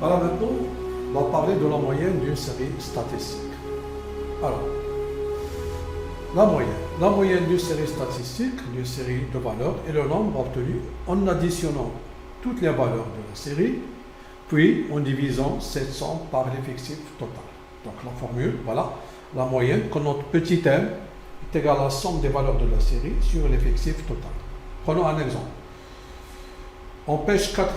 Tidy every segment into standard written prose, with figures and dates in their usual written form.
Alors maintenant, on va parler de la moyenne d'une série statistique. Alors, la moyenne d'une série statistique, d'une série de valeurs, est le nombre obtenu en additionnant toutes les valeurs de la série, puis en divisant cette somme par l'effectif total. Donc la formule, voilà, la moyenne, quand notre petit m est égal à la somme des valeurs de la série sur l'effectif total. Prenons un exemple. On pêche 4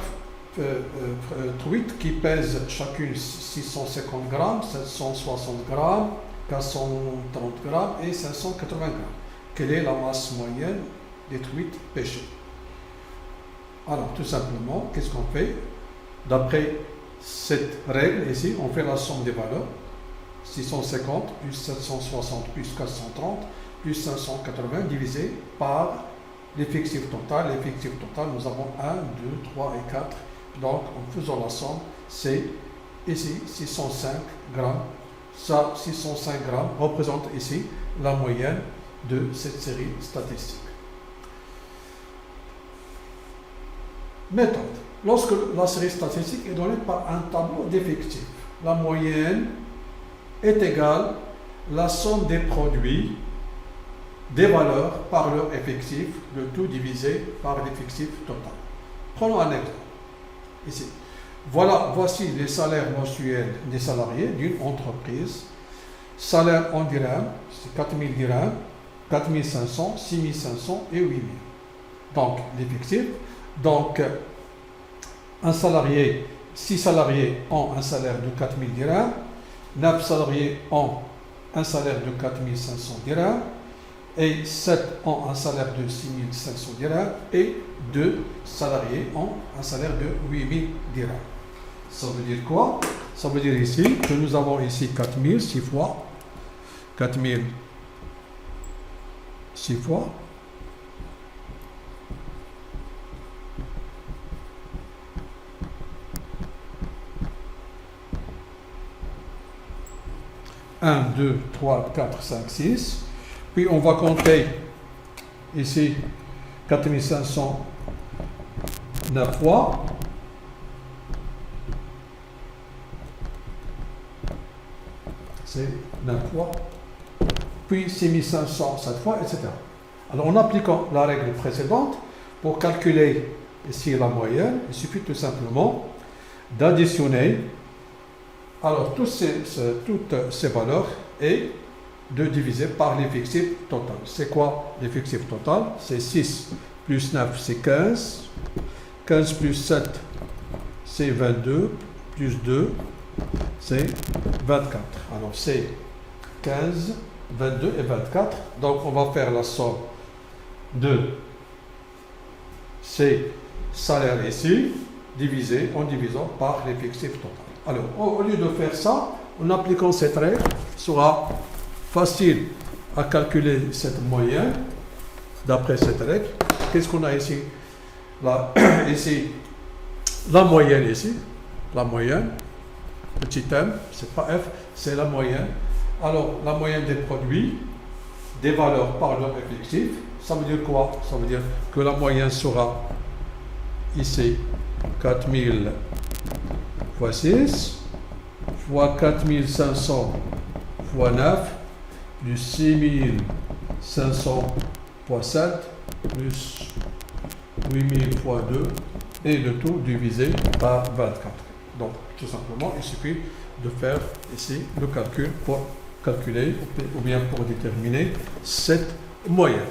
truites qui pèsent chacune 650 grammes, 760 grammes, 430 grammes et 580 grammes. Quelle est la masse moyenne des truites pêchées? Alors, tout simplement, qu'est-ce qu'on fait? D'après cette règle ici, on fait la somme des valeurs. 650 plus 760 plus 430 plus 580 divisé par l'effectif total. L'effectif total, nous avons 1, 2, 3 et 4. Donc, en faisant la somme, c'est ici 605 grammes. Ça, 605 grammes représente ici la moyenne de cette série statistique. Méthode. Lorsque la série statistique est donnée par un tableau d'effectifs, la moyenne est égale à la somme des produits des valeurs par leur effectif, le tout divisé par l'effectif total. Prenons un exemple. Ici. Voici les salaires mensuels des salariés d'une entreprise. Salaire en dirhams, c'est 4000 dirhams, 4500, 6500 et 8000. Donc, l'effectif. Donc, un salarié, 6 salariés ont un salaire de 4000 dirhams, 9 salariés ont un salaire de 4500 dirhams, et 7 ont un salaire de 6500 dirhams, et 2 salariés ont un salaire de 8000 dirhams. Ça veut dire quoi? Ça veut dire ici que nous avons ici 4000, 6 fois, 4000, 6 fois, 1, 2, 3, 4, 5, 6. Puis on va compter ici 4500 9 fois. C'est 9 fois. Puis 6500 7 fois, etc. Alors en appliquant la règle précédente, pour calculer ici la moyenne, il suffit tout simplement d'additionner alors toutes ces valeurs et de diviser par l'effectif total. C'est quoi l'effectif total? C'est 6 plus 9, c'est 15. 15 plus 7, c'est 22. Plus 2, c'est 24. Alors c'est 15, 22 et 24. Donc on va faire la somme de ces salaires ici, en divisant par l'effectif total. Alors, au lieu de faire ça, en appliquant cette règle, il sera facile à calculer cette moyenne d'après cette règle. Qu'est-ce qu'on a ici? Ici, la moyenne ici, la moyenne, petit m, c'est pas f, c'est la moyenne. Alors, la moyenne des produits, des valeurs par leur effectif, ça veut dire quoi? Ça veut dire que la moyenne sera ici 4000 fois 6, fois 4500 fois 9, plus 6500 fois 7, plus 8000 fois 2, et le tout divisé par 24. Donc, tout simplement, il suffit de faire ici le calcul pour calculer ou bien pour déterminer cette moyenne.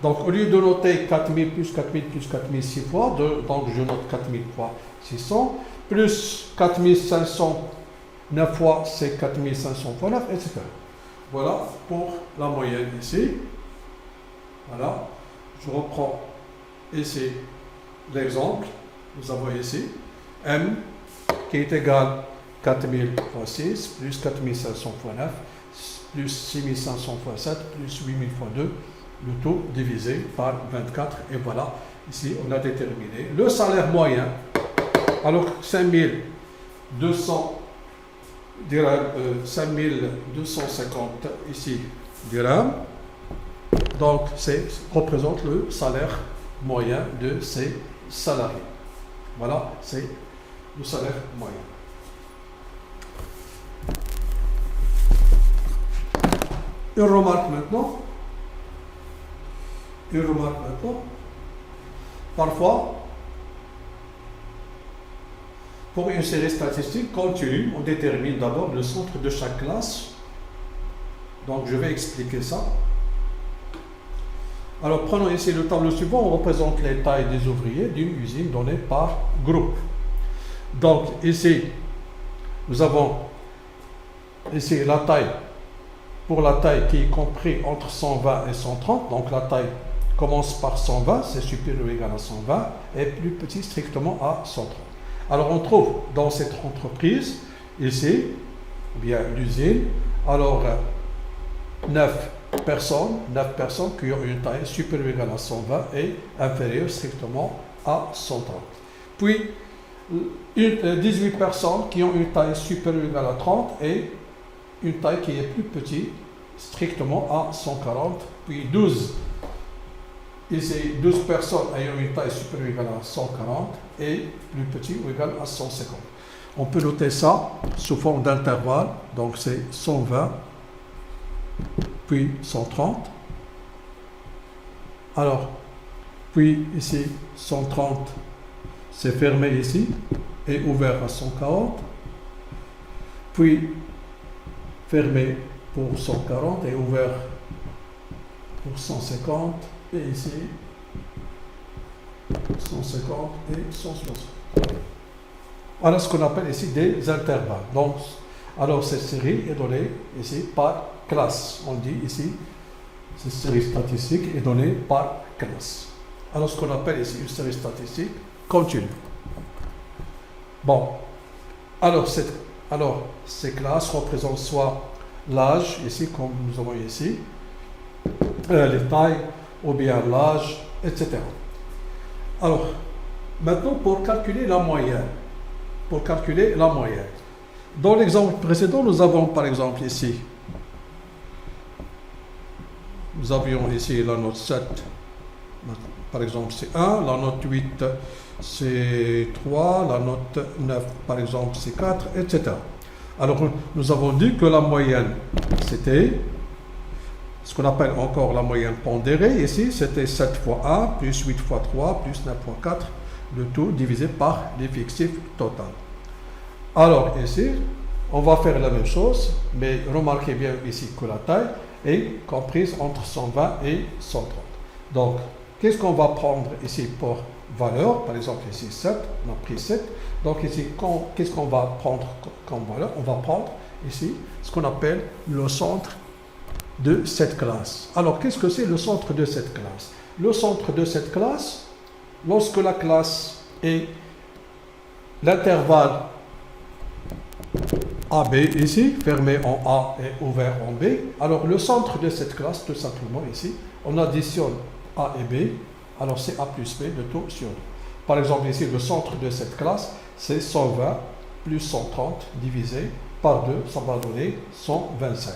Donc, au lieu de noter 4000 plus 4000 plus 4000 6 fois, donc je note 4000 fois 600, plus 4500 9 fois, c'est 4500 fois 9, etc. Voilà pour la moyenne ici. Voilà. Je reprends ici l'exemple. Nous avons ici M qui est égal à 4000 fois 6, plus 4500 fois 9, plus 6500 fois 7, plus 8000 fois 2, le tout divisé par 24. Et voilà, ici on a déterminé le salaire moyen. Alors 5250 ici dirhams. Donc, représente le salaire moyen de ces salariés. Voilà, c'est le salaire moyen. Une remarque maintenant. Parfois, pour une série statistique continue, on détermine d'abord le centre de chaque classe. Donc, je vais expliquer ça. Alors, prenons ici le tableau suivant. On représente les tailles des ouvriers d'une usine donnée par groupe. Donc, ici, nous avons ici la taille, pour la taille qui est comprise entre 120 et 130. Donc, la taille commence par 120, c'est supérieur ou égal à 120, et plus petit strictement à 130. Alors, on trouve dans cette entreprise, ici, bien l'usine, alors 9 personnes qui ont une taille supérieure ou égale à 120 et inférieure strictement à 130. Puis, 18 personnes qui ont une taille supérieure ou égale à 30 et une taille qui est plus petite, strictement à 140. Puis 12 personnes ayant une taille supérieure ou égale à 140 et plus petit ou égal à 150. On peut noter ça sous forme d'intervalle. Donc c'est 120, puis 130. Alors, puis ici 130, c'est fermé ici et ouvert à 140. Puis fermé pour 140 et ouvert pour 150. Et ici 150 et 160. Voilà ce qu'on appelle ici des intervalles. Donc, alors cette série est donnée ici par classe. On dit ici, cette série statistique est donnée par classe. Alors ce qu'on appelle ici une série statistique continue. Bon, alors ces classes représentent soit l'âge, ici comme nous avons ici, les tailles, ou bien l'âge, etc. Alors, maintenant pour calculer la moyenne. Dans l'exemple précédent, nous avons par exemple ici, nous avions ici la note 7, par exemple c'est 1, la note 8 c'est 3, la note 9 par exemple c'est 4, etc. Alors, nous avons dit que la moyenne, c'était ce qu'on appelle encore la moyenne pondérée. Ici, c'était 7 fois 1, plus 8 fois 3, plus 9 fois 4, le tout divisé par l'effectif total. Alors, ici, on va faire la même chose, mais remarquez bien ici que la taille est comprise entre 120 et 130. Donc, qu'est-ce qu'on va prendre ici pour valeur? Par exemple, ici 7, on a pris 7. Donc, ici, qu'est-ce qu'on va prendre comme valeur? On va prendre ici ce qu'on appelle le centre de cette classe. Alors, qu'est-ce que c'est le centre de cette classe? Le centre de cette classe, lorsque la classe est l'intervalle AB ici, fermé en A et ouvert en B, alors le centre de cette classe, tout simplement ici, on additionne A et B, alors c'est A plus B de tout sur 2. Par exemple, ici, le centre de cette classe, c'est 120 plus 130 divisé par 2, ça va donner 125.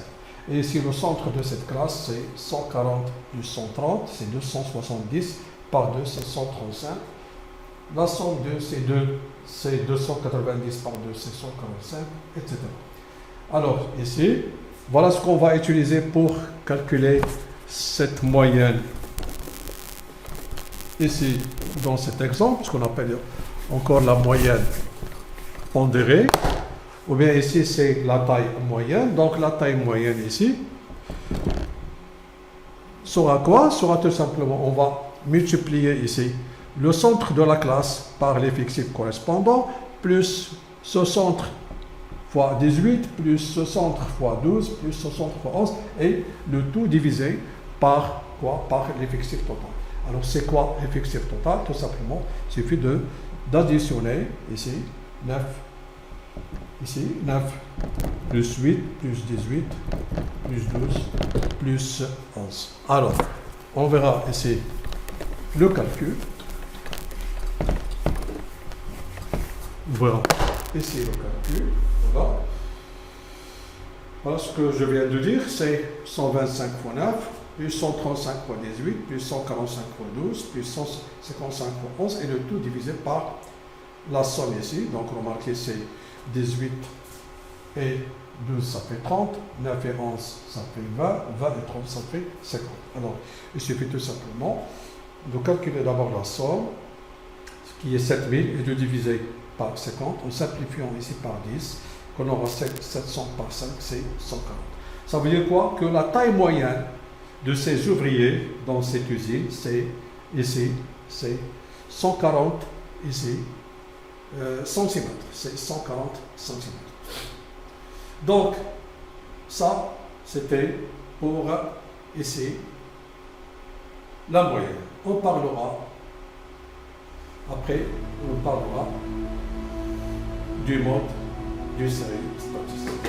Et ici, le centre de cette classe, c'est 140 plus 130, c'est 270, par 2, c'est 135. La somme de ces deux, c'est 290 par 2, c'est 145, etc. Alors, ici, voilà ce qu'on va utiliser pour calculer cette moyenne. Ici, dans cet exemple, ce qu'on appelle encore la moyenne pondérée. Ou bien ici, c'est la taille moyenne. Donc, la taille moyenne ici sera quoi? Sera tout simplement, on va multiplier ici le centre de la classe par l'effectif correspondant, plus ce centre fois 18, plus ce centre fois 12, plus ce centre fois 11, et le tout divisé par quoi? Par l'effectif total. Alors, c'est quoi l'effectif total? Tout simplement, il suffit d'additionner ici 9. Ici, 9 plus 8, plus 18, plus 12, plus 11. Alors, on verra ici le calcul. Voilà, ici le calcul. Voilà. Voilà ce que je viens de dire, c'est 125 fois 9, plus 135 fois 18, plus 145 fois 12, plus 155 fois 11, et le tout divisé par la somme ici. Donc remarquez, c'est 18 et 12, ça fait 30. 9 et 11, ça fait 20. 20 et 30, ça fait 50. Alors, il suffit tout simplement de calculer d'abord la somme, ce qui est 7000, et de diviser par 50, en simplifiant ici par 10, qu'on aura 700 par 5, c'est 140. Ça veut dire quoi? Que la taille moyenne de ces ouvriers dans cette usine, c'est ici, c'est 140 ici, centimètres. C'est 140 centimètres. Donc, ça, c'était pour ici la moyenne. On parlera, après, on parlera du mode du série statistique.